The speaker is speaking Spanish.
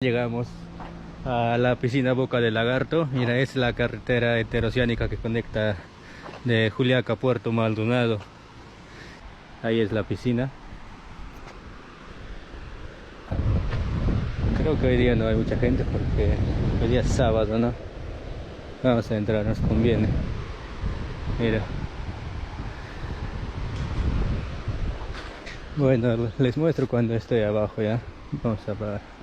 Llegamos a la piscina Boca del Lagarto. Mira, es la carretera interoceánica que conecta de Juliaca a Puerto Maldonado. Ahí es la piscina. Creo que hoy día no hay mucha gente porque hoy día es sábado, ¿no? Vamos a entrar, nos conviene. Mira. Bueno, les muestro cuando estoy abajo ya. Vamos a parar.